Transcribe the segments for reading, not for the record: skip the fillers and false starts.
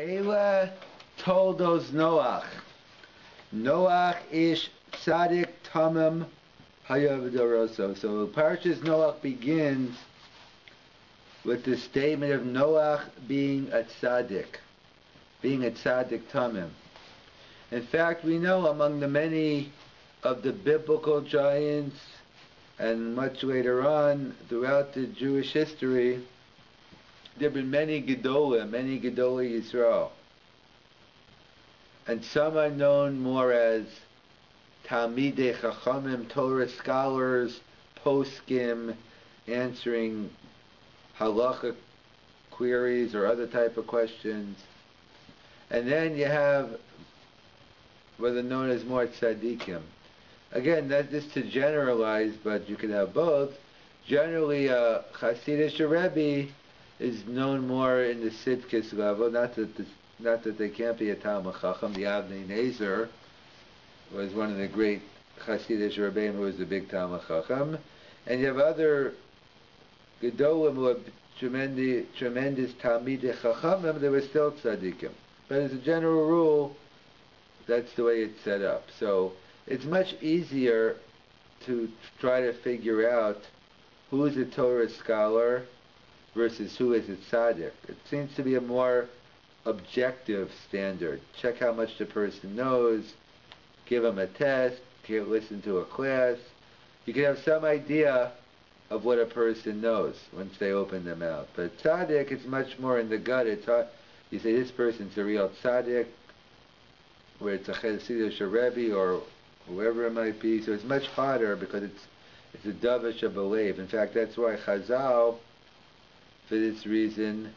Ela toldos Noach. Noach ish tzadik tamim hayav doroso. So Parshas Noach begins with the statement of Noach being a tzaddik tamim. In fact, we know among the many of the biblical giants and much later on throughout the Jewish history, there have been many Gedolei Yisrael. And some are known more as Talmidei Chachamim, Torah scholars, poskim, answering halacha queries or other type of questions. And then you have what are known as more tzaddikim. Again, that's just to generalize, but you can have both. Generally, a Hasidic Rabbi is known more in the Sidkis level, not that they can't be a Talmud Chacham. The Avnei Nezer was one of the great Hasidic Rebbeim who was a big Talmud Chacham. And you have other Gedolim who are tremendous Talmidei Chachamim, they were still tzaddikim. But as a general rule, that's the way it's set up. So it's much easier to try to figure out who is a Torah scholar versus who is a tzaddik. It seems to be a more objective standard. Check how much the person knows, give them a test, listen to a class. You can have some idea of what a person knows once they open their mouth. But tzaddik, it's much more in the gut. It's hard. You say this person's a real tzaddik, where it's a Hasidic Rebbe or whoever it might be. So it's much harder because it's a davish of belief. In fact, that's why Chazal, for this reason,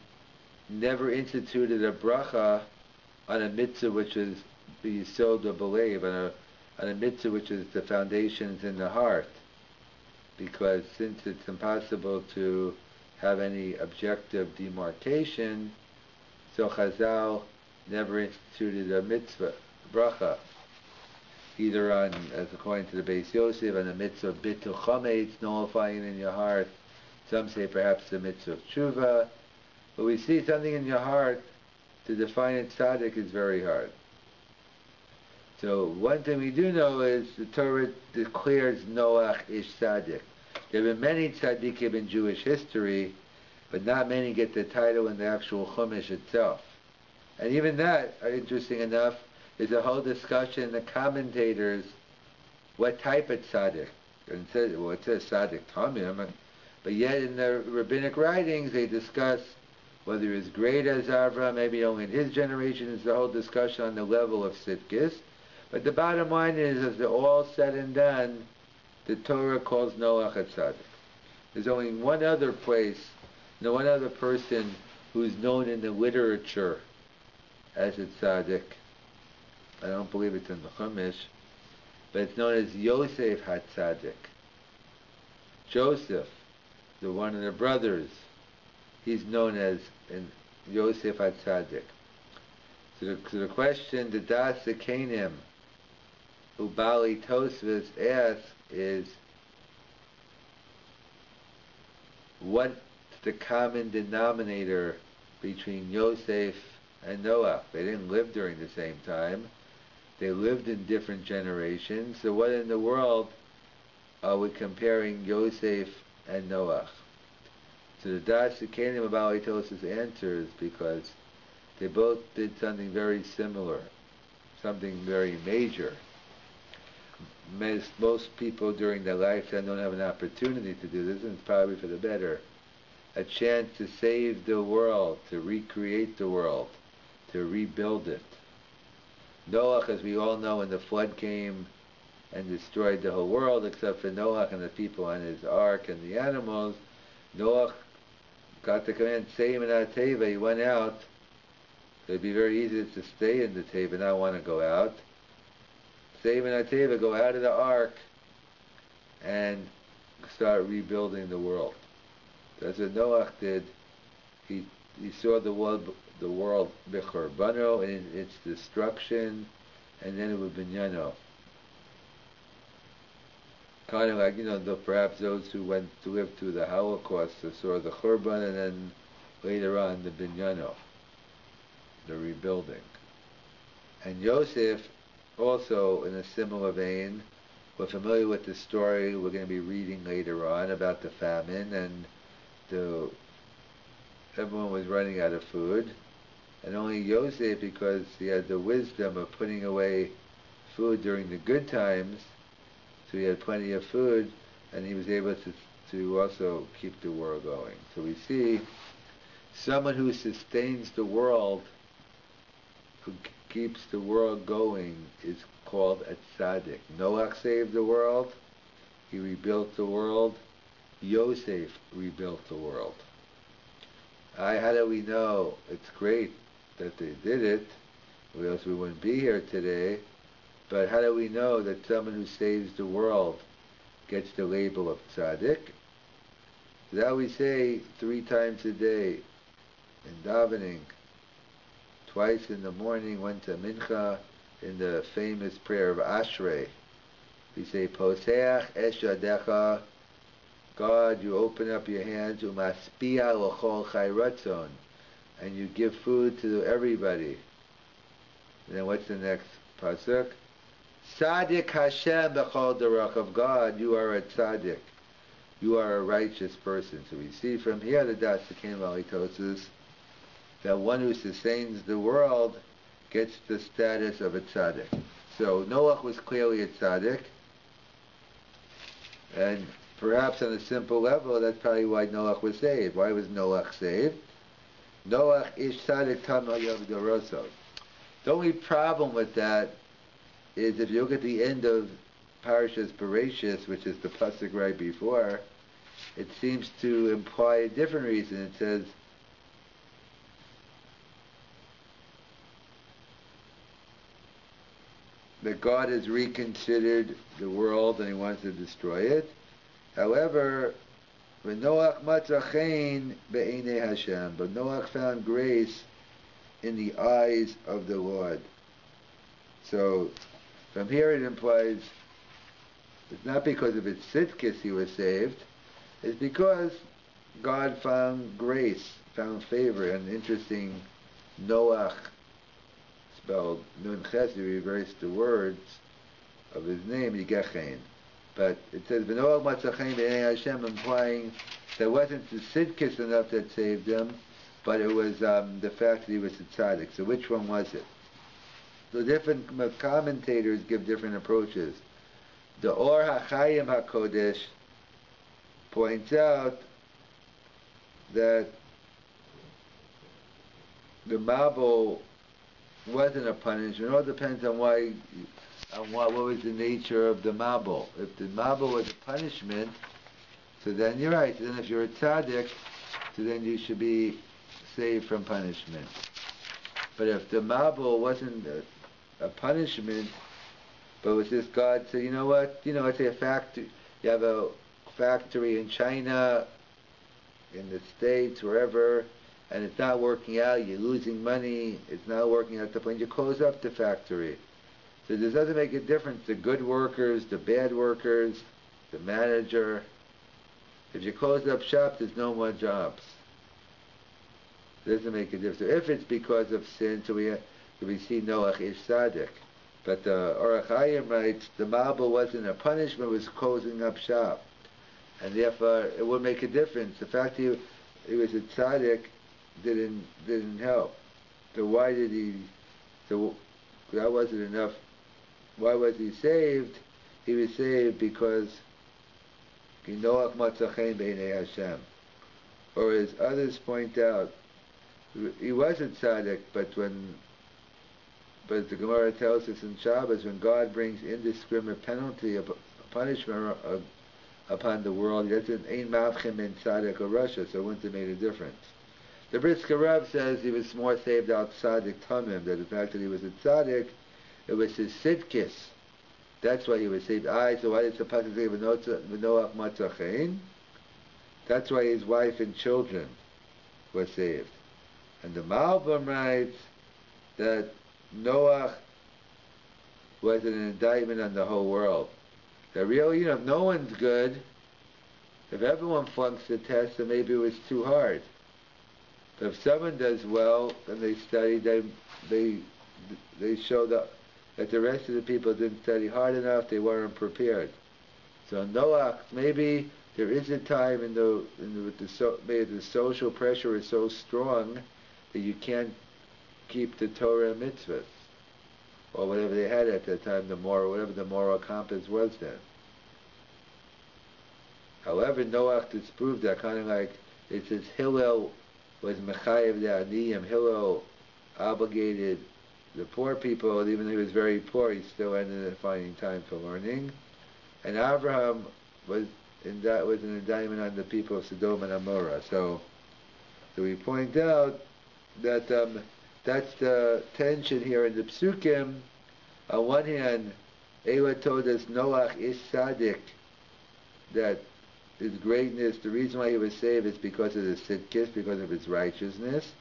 never instituted a bracha on a mitzvah which is the yisod of belief, on a mitzvah which is the foundations in the heart. Because since it's impossible to have any objective demarcation, so Chazal never instituted a mitzvah, bracha, either on, as according to the Beis Yosef, on the mitzvah of bitul chametz, nullifying it in your heart. Some say perhaps the mitzvah of tshuva. But we see something in your heart, to define it tzaddik is very hard. So one thing we do know is the Torah declares Noach ish tzaddik. There have been many tzaddikim in Jewish history, but not many get the title in the actual Chumash itself. And even that, interesting enough, is a whole discussion in the commentators, what type of tzaddik. And it says, well, it says tzaddik tamim, but yet in the rabbinic writings they discuss whether he was great as Avraham, maybe only in his generation. Is the whole discussion on the level of Sidkis. But the bottom line is, as they're all said and done, the Torah calls Noach a tzaddik. There's only one other place, one other person who's known in the literature as a tzaddik. I don't believe it's in the Chumash, but it's known as Yosef HaTzadik. Joseph, the one of the brothers, he's known as in Yosef HaTzadik. So the question the Das Kenim Ubali Tosfos asks is, what's the common denominator between Yosef and Noach? They didn't live during the same time. They lived in different generations. So what in the world are we comparing Yosef and Noach? So the Das Kenim Ubali Tosfos answers because they both did something very similar, something very major. Most people during their lifetime don't have an opportunity to do this, and it's probably for the better. A chance to save the world, to recreate the world, to rebuild it. Noach, as we all know, when the flood came and destroyed the whole world, except for Noach and the people on his ark and the animals, Noach got the command, Seim in Teva. He went out. It'd be very easy to stay in the teva, not want to go out. Save in teva, go out of the ark and start rebuilding the world. That's what Noach did. He saw the world b'chorbano, in its destruction, and then it would binyano. Kind of like, perhaps those who went to live through the Holocaust saw the churban and then later on the binyano. the rebuilding. And Yosef, also in a similar vein, we're familiar with the story we're going to be reading later on about the famine, and everyone was running out of food, and only Yosef, because he had the wisdom of putting away food during the good times, so he had plenty of food, and he was able to also keep the world going. So we see someone who sustains the world, who keeps the world going, is called a tzaddik. Noach saved the world. He rebuilt the world. Yosef rebuilt the world. How do we know? It's great that they did it, or else we wouldn't be here today. But how do we know that someone who saves the world gets the label of tzaddik? That we say 3 times a day in davening, twice in the morning, once at mincha, in the famous prayer of Ashrei. We say, Poseach es yadecha, God, you open up your hands, umaspia l'chol chai ratzon, and you give food to everybody. And then what's the next pasuk? Tzaddik Hashem b'chol derech, of God, you are a tzaddik. You are a righteous person. So we see from here the Das Tzaddikim Alitosis that one who sustains the world gets the status of a tzaddik. So Noach was clearly a tzaddik, and perhaps on a simple level, that's probably why Noach was saved. Why was Noach saved? Noach ish tzaddik tama yom doroso. The only problem with that is if you look at the end of Parashas Bereshis, which is the pasuk right before, it seems to imply a different reason. It says, that God has reconsidered the world and he wants to destroy it. However, when Noach matza chen be'einei Hashem, but Noach found grace in the eyes of the Lord. So, from here it implies it's not because of its tzidkis he was saved, it's because God found grace, found favor. And interesting, Noach, spelled Nun Ches, you reverse the words of his name, Yigechein. But it says, V'noach matzachein b'nei Hashem, implying that it wasn't the tzidkis enough that saved him, but it was the fact that he was a tzaddik. So which one was it? So different commentators give different approaches. The Or HaChaim HaKodesh points out that the Mabul wasn't a punishment. It all depends on what was the nature of the Mabul. If the Mabul was a punishment, so then you're right. Then if you're a tzaddik, so then you should be saved from punishment. But if the Mabul wasn't a punishment, but it was just God said, you know what? Let's say a factory. You have a factory in China, in the States, wherever, and it's not working out, you're losing money, it's not working out at the point, you close up the factory. So this doesn't make a difference, the good workers, the bad workers, the manager. If you close up shop, there's no more jobs. It doesn't make a difference. So if it's because of sin, so we see Noach ish tzaddik. But the Orach Hayim writes, the Mabul wasn't a punishment, it was closing up shop. And therefore, it would make a difference. The fact he was a tzaddik didn't help. So why did he? So that wasn't enough. Why was he saved? He was saved because Noach matzachein b'einei Hashem. Or as others point out, he was a tzaddik, but the Gemara tells us in Shabbos, when God brings indiscriminate penalty, punishment upon the world, he doesn't ein mavchem in tzaddik or rasha, so it wouldn't have made a difference. The Brisker Rav says he was more saved out tzaddik tamim, that the fact that he was a tzaddik, it was his sidkis. That's why he was saved. So why did the pasuk say v'noach matzachein? That's why his wife and children were saved. And the Malbim writes that Noach was an indictment on the whole world. That really, if no one's good, if everyone flunks the test, then maybe it was too hard. But if someone does well and they study, they show that the rest of the people didn't study hard enough. They weren't prepared. So Noach, maybe there is a time maybe the social pressure is so strong that you can't keep the Torah and mitzvahs, or whatever they had at that time, whatever the moral compass was then. However, Noach disproved that, kind of like it says Hillel was mechayev the aniyim. Hillel obligated the poor people, even though he was very poor, he still ended up finding time for learning. And Abraham was an indictment on the people of Sodom and Amorah. So we point out that that's the tension here in the Psukim. On one hand, Ewa told us Noach is tzaddik, that his greatness, the reason why he was saved is because of the tzidkis, because of his righteousness.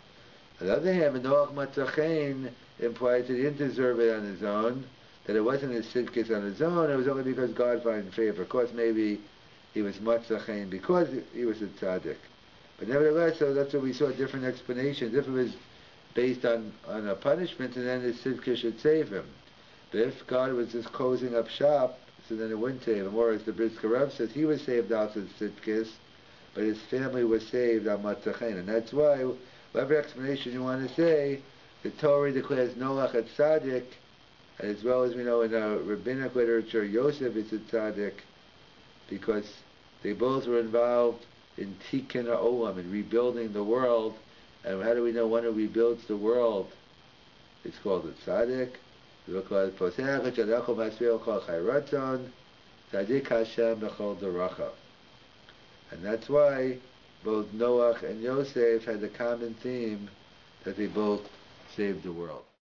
On the other hand, Noach matzachein implies that he didn't deserve it on his own, that it wasn't his tzidkis on his own, it was only because God found favor. Of course, maybe he was matzachein because he was a tzaddik. But nevertheless, so that's what we saw, different explanations. If it was based on a punishment, and then his tzidkis should save him. But if God was just closing up shop, so then it wouldn't save him. Or as the Brisker Rav says, he was saved out of tzidkis, but his family was saved on matzachein. And that's why, whatever explanation you want to say, the Torah declares Noach a tzaddik, as well as we know in our rabbinic literature, Yosef is a tzaddik, because they both were involved in tikkun ha'olam, in rebuilding the world. And how do we know when it rebuilds the world? It's called a tzaddik. We call it posech tzadachol masvil kol chayratzon, tzaddik Hashem b'chol derachav. And that's why both Noach and Yosef had the common theme that they both saved the world.